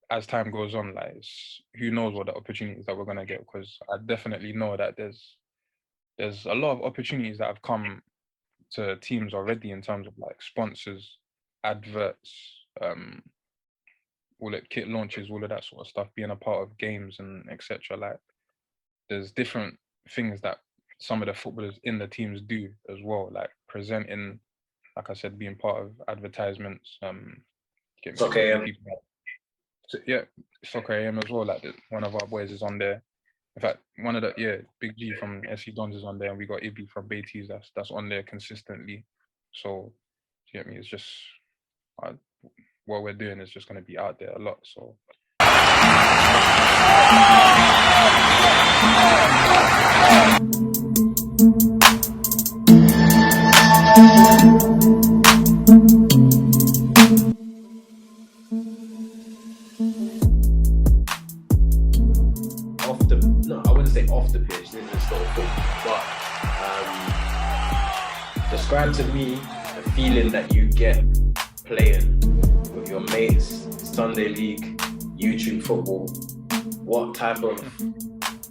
as time goes on, like who knows what the opportunities that we're gonna get? Because I definitely know that there's a lot of opportunities that have come to teams already in terms of like sponsors, adverts, all the kit launches, all of that sort of stuff, being a part of games and etc. Like there's different things that some of the footballers in the teams do as well, like presenting, like I said, being part of advertisements, get It's me okay. putting people up. So, yeah, Soccer AM as well. Like one of our boys is on there. In fact, one of the Big G from SC Dons is on there, and we got Ibby from Baiteze that's on there consistently. So, you get me? It's just uh, what we're doing is just going to be out there a lot. So. I wouldn't say off the pitch. This is still football, but describe to me the feeling that you get playing with your mates, Sunday League, YouTube football. What type of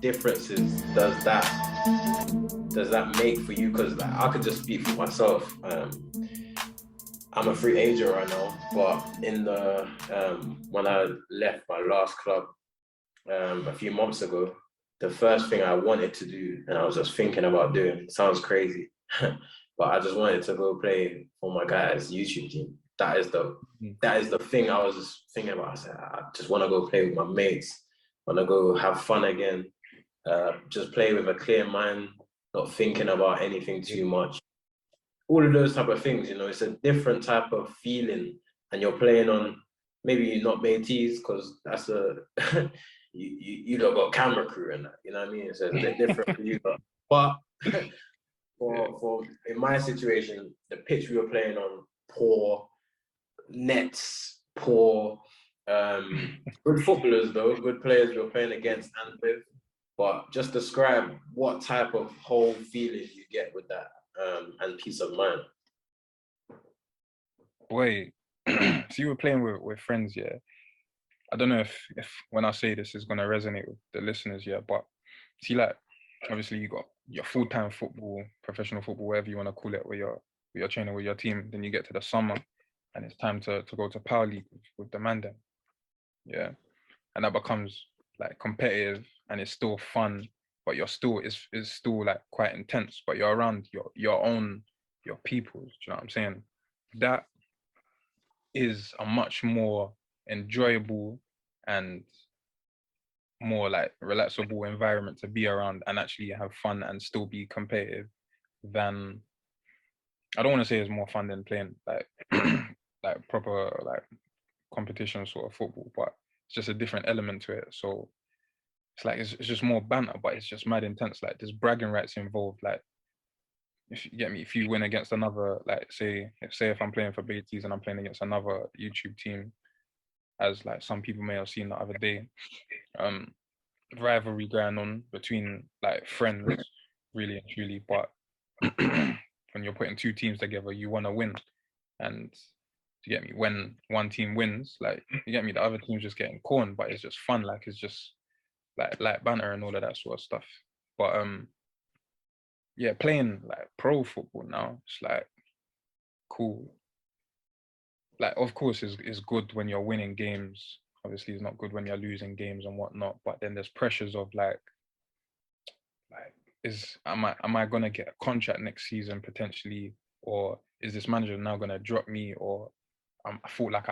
differences does that make for you? Because like, I could just speak for myself. I'm a free agent right now, but in the when I left my last club a few months ago, the first thing I wanted to do, and I was just thinking about doing, sounds crazy, but I just wanted to go play for my guys' YouTube team. That is the thing I was just thinking about. I said, I just want to go play with my mates, want to go have fun again, just play with a clear mind, not thinking about anything too much. All of those type of things, it's a different type of feeling, and you're playing on maybe not Baiteze because that's a you don't got camera crew and that, you know what I mean? So it's a bit different for you, but for in my situation, the pitch we were playing on, poor nets, poor good footballers though, good players we were playing against and with. But just describe what type of whole feeling you get with that and peace of mind. Wait, so you were playing with friends, yeah? I don't know if when I say this is gonna resonate with the listeners, yeah, but see, like, obviously you got your full-time football, professional football, whatever you want to call it, where you're training with your team. Then you get to the summer, and it's time to go to Power League with the man then, yeah, and that becomes like competitive, and it's still fun, but you're still is still like quite intense, but you're around your people. Do you know what I'm saying? That is a much more enjoyable and more like relaxable environment to be around and actually have fun and still be competitive than, I don't want to say it's more fun than playing like like proper like competition sort of football, but it's just a different element to it. So it's like it's just more banter, but it's just mad intense. Like there's bragging rights involved. Like if you get me, if you win against another, like say if I'm playing for Baiteze and I'm playing against another YouTube team, as like some people may have seen the other day, um, rivalry going on between like friends, really and truly. But when you're putting two teams together, you want to win, and you get me, when one team wins, like you get me, the other team's just getting corned, but it's just fun. Like it's just like banter and all of that sort of stuff. But yeah, playing like pro football now, it's like cool. Like of course is good when you're winning games. Obviously it's not good when you're losing games and whatnot, but then there's pressures of like is am I gonna get a contract next season potentially, or is this manager now gonna drop me, or I felt like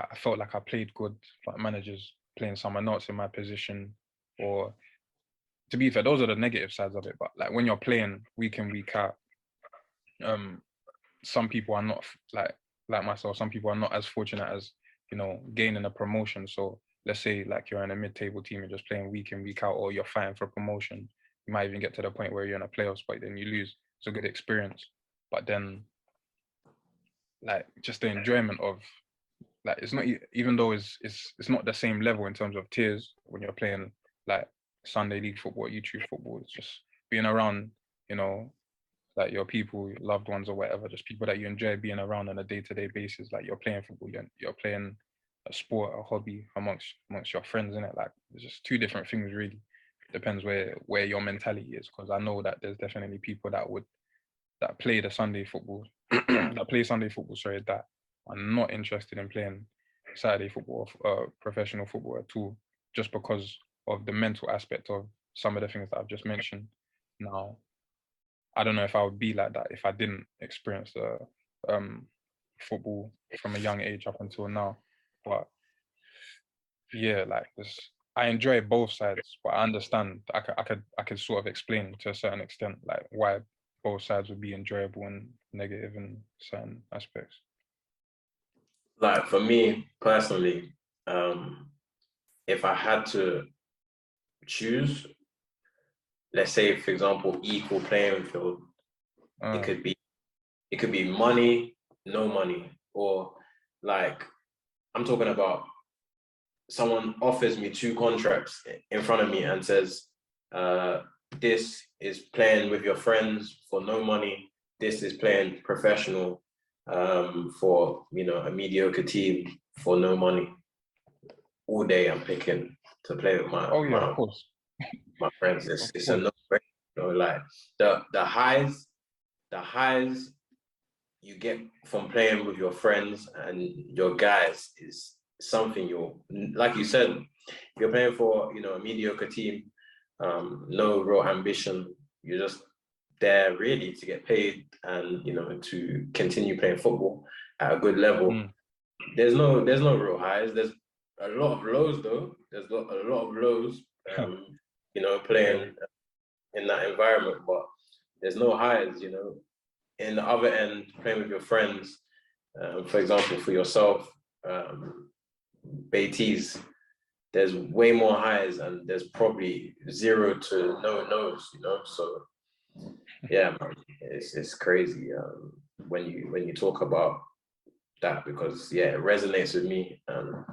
I played good, but managers playing someone else in my position, or to be fair, those are the negative sides of it. But like when you're playing week in week out, um, some people are not like myself. Some people are not as fortunate as gaining a promotion. So let's say like you're in a mid-table team, you're just playing week in week out, or you're fighting for promotion. You might even get to the point where you're in a playoffs, but then you lose. It's a good experience. But then like just the enjoyment of like it's not even though it's not the same level in terms of tiers when you're playing like Sunday League football, YouTube football. It's just being around, you know, like your people, your loved ones or whatever, just people that you enjoy being around on a day-to-day basis. Like you're playing football, you're playing a sport, a hobby amongst your friends, innit? Like it's just two different things really. Depends where your mentality is. Because I know that there's definitely people that play the Sunday football, that play Sunday football, sorry, that are not interested in playing Saturday football or professional football at all, just because of the mental aspect of some of the things that I've just mentioned. Now, I don't know if I would be like that if I didn't experience the football from a young age up until now. But yeah, like this, I enjoy both sides, but I understand I could sort of explain to a certain extent like why both sides would be enjoyable and negative in certain aspects. Like for me personally, if I had to choose, let's say for example, equal playing field, it Uh, could be money, no money, or like I'm talking about someone offers me two contracts in front of me and says, this is playing with your friends for no money. This is playing professional for, you know, a mediocre team for no money. All day I'm picking to play with oh yeah, of course, my friends. of It's a course. no-brainer. You know, like the highs you get from playing with your friends and your guys is something you're, like you said, you're playing for, you know, a mediocre team, no real ambition. You're just there really to get paid and, you know, to continue playing football at a good level. Mm. There's no real highs. There's a lot of lows though. There's a lot of lows, you know, Yeah. playing in that environment, but there's no highs, you know. In the other end, playing with your friends, for example, for yourself, Baiteze, there's way more highs and there's probably zero to no no's, you know. So yeah, man, it's crazy when you talk about that because yeah, it resonates with me. And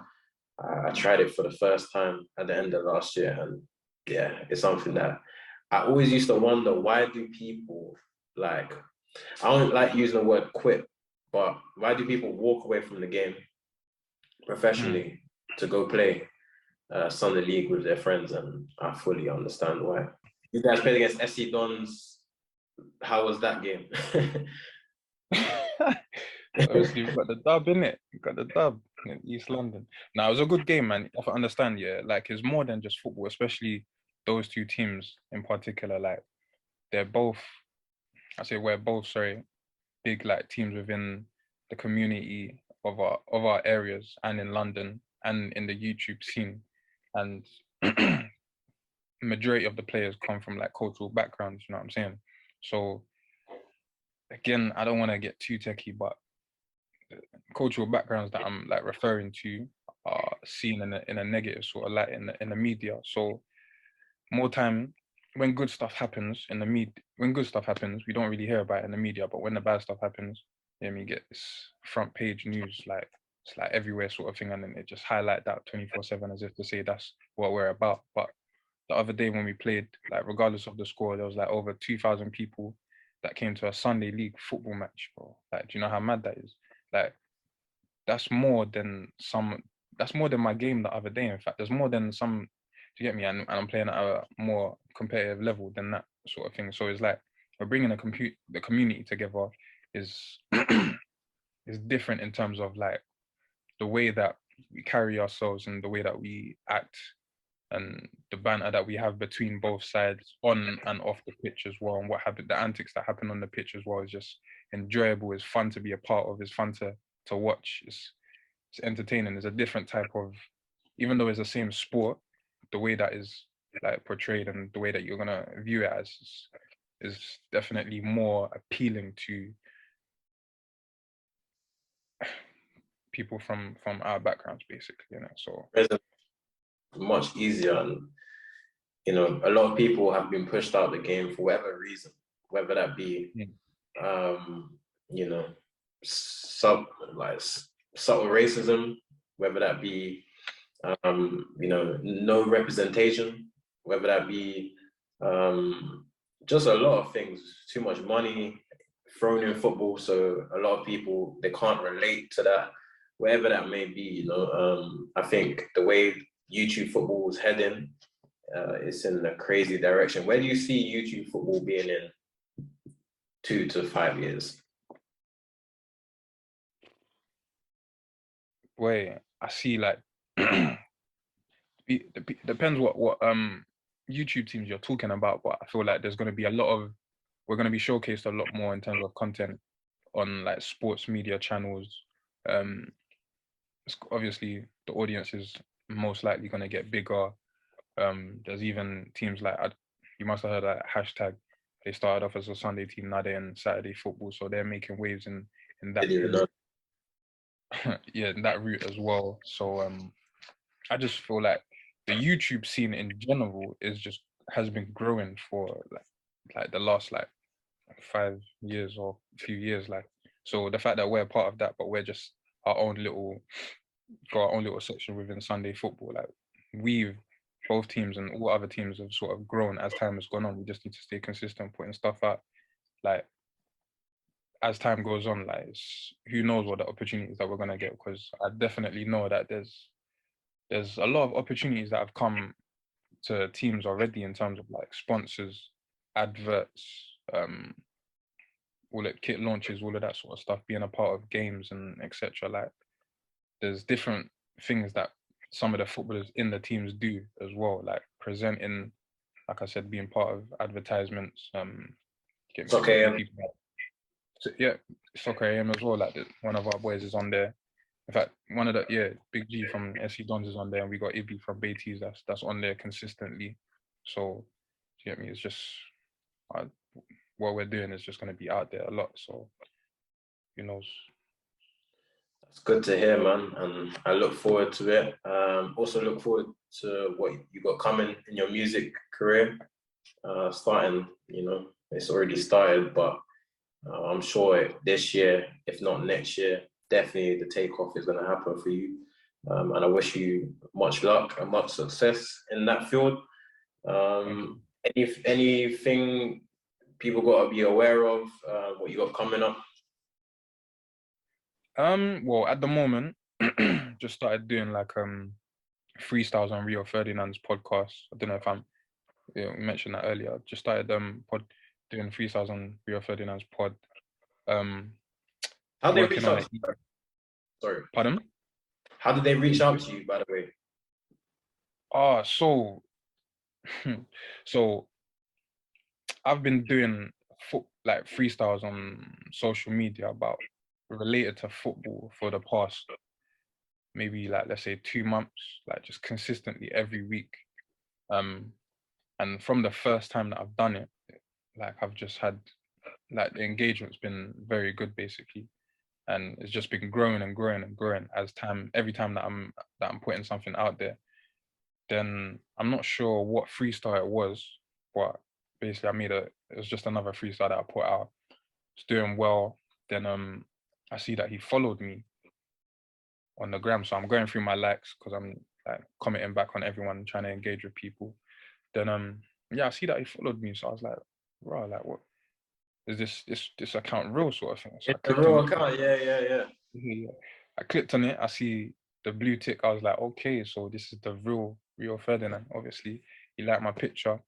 I tried it for the first time at the end of last year, and yeah, it's something that I always used to wonder, why do people like, I don't like using the word quit, but why do people walk away from the game Mm. professionally to go play Sunday League with their friends? And I fully understand why. You guys played against SC Dons. How was that game? Obviously, we've got the dub in it. We got the dub in East London. Now it was a good game, man. If I understand, yeah, like it's more than just football, especially those two teams in particular. Like they're both, I say we're both, sorry, big like teams within the community of our areas and in London and in the YouTube scene. And majority of the players come from like cultural backgrounds, you know what I'm saying? So again, I don't want to get too techie, but cultural backgrounds that I'm like referring to are seen in a negative sort of light in the media. So more time when good stuff happens in the when good stuff happens, we don't really hear about it in the media. But when the bad stuff happens, then we get this front page news, like it's like everywhere sort of thing, and then it just highlight that 24/7 as if to say that's what we're about. But the other day when we played, like regardless of the score, there was like over 2,000 people that came to a Sunday league football match, bro. Like, do you know how mad that is? Like, that's more than some. That's more than my game the other day. In fact, there's more than some. Do you get me? And I'm playing at a more competitive level than that sort of thing. So it's like we're bringing the community together is is different in terms of like the way that we carry ourselves and the way that we act and the banter that we have between both sides on and off the pitch as well, and what happened, the antics that happen on the pitch as well is just enjoyable. It's fun to be a part of. It's fun to watch. It's entertaining. It's a different type of, even though it's the same sport, the way that is like portrayed and the way that you're gonna view it as is definitely more appealing to people from our backgrounds, basically, you know. So Much easier, and you know, a lot of people have been pushed out of the game for whatever reason, whether that be you know, sub like subtle racism, whether that be you know, no representation, whether that be just a lot of things, too much money thrown in football. So a lot of people, they can't relate to that, wherever that may be, you know, I think the way YouTube football is heading, it's in a crazy direction. Where do you see YouTube football being in 2 to 5 years? Where I see like depends what YouTube teams you're talking about, but I feel like there's going to be we're going to be showcased a lot more in terms of content on like sports media channels. Obviously the audience is most likely going to get bigger. There's even teams like you must have heard that hashtag. They started off as a Sunday team, now they're in Saturday football, so they're making waves in that route. Yeah, in that route as well. So I just feel like the YouTube scene in general has been growing for like the last like 5 years or a few years. Like, so the fact that we're part of that, but we're just got our own little section within Sunday football. Like, both teams and all other teams have sort of grown as time has gone on. We just need to stay consistent, putting stuff out. Like, as time goes on, like, who knows what the opportunities that we're gonna get? Because I definitely know that there's a lot of opportunities that have come to teams already in terms of like sponsors, adverts, all the kit launches, all of that sort of stuff, being a part of games and etc. Like, there's different things that some of the footballers in the teams do as well, like presenting, like I said, being part of advertisements, Okay. people. So, yeah, Soccer AM as well. Like, one of our boys is on there. In fact, one of Big G from SC Dons is on there, and we got Ibby from Baiteze that's on there consistently. So, you get me? It's just what we're doing is just going to be out there a lot. So, who knows? That's good to hear, man, and I look forward to it. Also look forward to what you got coming in your music career. Starting, you know, it's already started, but I'm sure this year, if not next year, definitely the takeoff is going to happen for you. And I wish you much luck and much success in that field. Anything people got to be aware of, what you got coming up? Well, at the moment, just started doing like freestyles on Rio Ferdinand's podcast. I don't know if we mentioned that earlier. Just started doing freestyles on Rio Ferdinand's pod. How they reach out to you? Sorry. Pardon? How did they reach out to you, by the way? So I've been doing like freestyles on social media about related to football for the past maybe like, let's say 2 months, like just consistently every week. And from the first time that I've done it, like I've just had like the engagement's been very good basically. And it's just been growing and growing and growing every time that I'm putting something out there. Then I'm not sure what freestyle it was, but basically it was just another freestyle that I put out. It's doing well. Then I see that he followed me on the gram, so I'm going through my likes because I'm like commenting back on everyone, trying to engage with people. Then I see that he followed me, so I was like, bro, like, what is this account real, sort of thing? So It's a real account, yeah. I clicked on it. I see the blue tick. I was like, okay, so this is the real Ferdinand. Obviously, he liked my picture.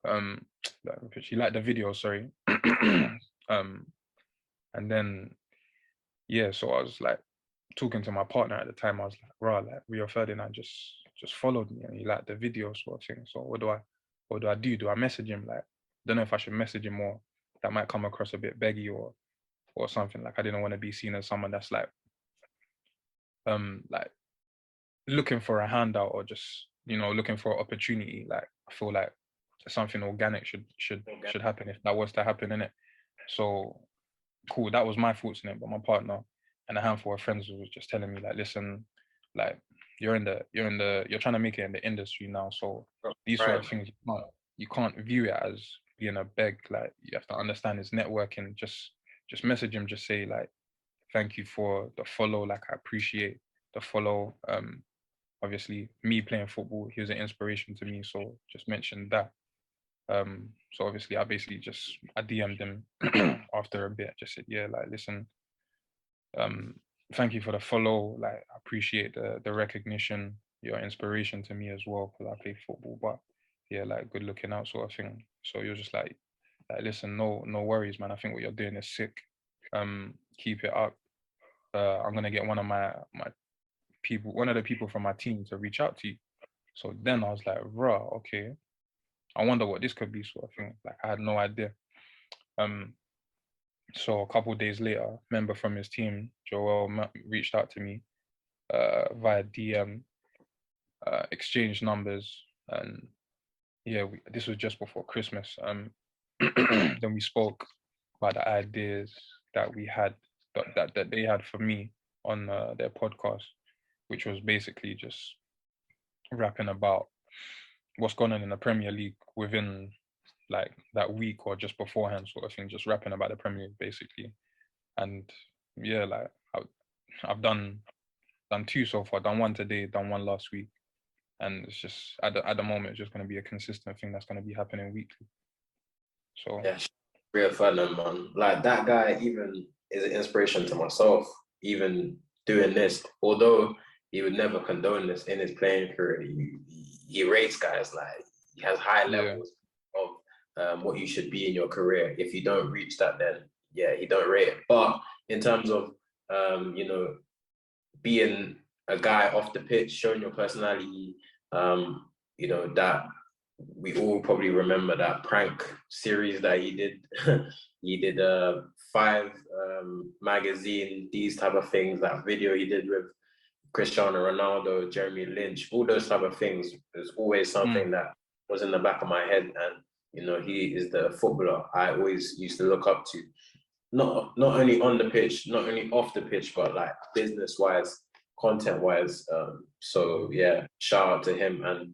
He liked the video. Sorry. And then so I was like talking to my partner at the time. I was like, "Rah, like Rio Ferdinand just followed me and he liked the video, sort of thing. So what do I do? Do I message him? Like, don't know if I should message him or that might come across a bit beggy or something. Like, I didn't want to be seen as someone that's like looking for a handout or just, looking for an opportunity. Like, I feel like something organic should happen if that was to happen, innit? So cool, that was my thoughts in it, but my partner and a handful of friends was just telling me, like, listen, like, you're trying to make it in the industry now, so these sort of things you can't view it as being a beg. Like, you have to understand it's networking. Just message him, just say like, thank you for the follow, like, I appreciate the follow. Obviously me playing football, he was an inspiration to me, so just mention that. So obviously I DM'd him after a bit, just said, yeah, like, listen, thank you for the follow. Like, I appreciate the recognition. You're inspiration to me as well because I play football. But yeah, like good looking out sort of thing. So you're just like listen, no worries, man. I think what you're doing is sick. Keep it up. I'm gonna get one of my people, one of the people from my team to reach out to you. So then I was like, raw, okay. I wonder what this could be, sort of thing. Like I had no idea. Um, so a couple of days later, a member from his team, Joel, reached out to me via DM, exchanged numbers, and yeah, this was just before Christmas. Then we spoke about the ideas that we had, that they had for me on their podcast, which was basically just rapping about what's going on in the Premier League within like that week or just beforehand, sort of thing. Just rapping about the Premier League basically, and yeah, like I've done two so far. Done one today, done one last week, and it's just at the moment it's just going to be a consistent thing that's going to be happening weekly. So Yeah, real fun, man. Like that guy even is an inspiration to myself. Even doing this, although he would never condone this in his playing career, he rates guys like he has high yeah, levels of what you should be in your career. If you don't reach that, then yeah, he don't rate it. But in terms of you know, being a guy off the pitch, showing your personality, you know, that we all probably remember that prank series that he did. He did five magazine, these type of things, that video he did with Cristiano Ronaldo, Jeremy Lynch, all those type of things. There's always something that was in the back of my head. And, you know, he is the footballer I always used to look up to. Not only on the pitch, not only off the pitch, but like business wise, content wise. So yeah, shout out to him and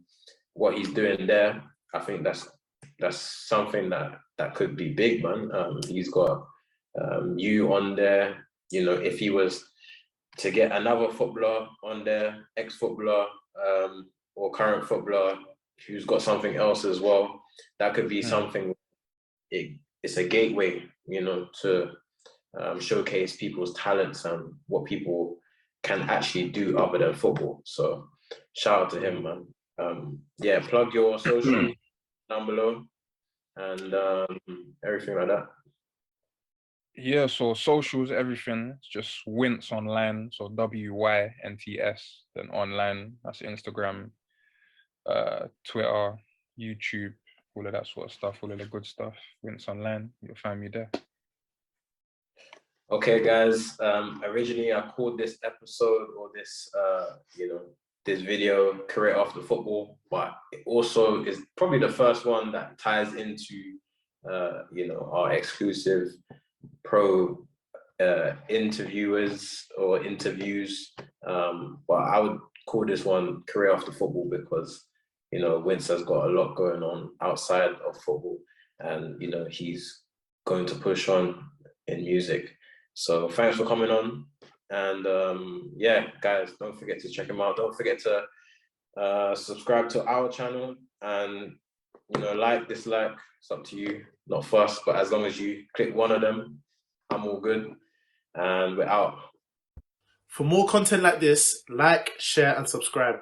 what he's doing there. I think that's something that could be big, man. He's got you on there. You know, if he was to get another footballer on there, ex-footballer or current footballer who's got something else as well, that could be something. It's a gateway, you know, to showcase people's talents and what people can actually do other than football. So shout out to him, man. Yeah, plug your social down below and everything like that. Yeah, so socials, everything, it's just Wynts online. So WYNTS, then online. That's Instagram, Twitter, YouTube, all of that sort of stuff, all of the good stuff. Wynts online, you'll find me there. Okay, guys. Originally, I called this episode or this, you know, this video "Career After Football," but it also is probably the first one that ties into, you know, our exclusive pro interviewers or interviews. But I would call this one "Career After Football" because, you know, Wynts has got a lot going on outside of football, and you know he's going to push on in music. So thanks for coming on. And yeah, guys, don't forget to check him out. Don't forget to subscribe to our channel and, you know, like, dislike, it's up to you. Not fussed, but as long as you click one of them, I'm all good. And we're out. For more content like this, like, share, and subscribe.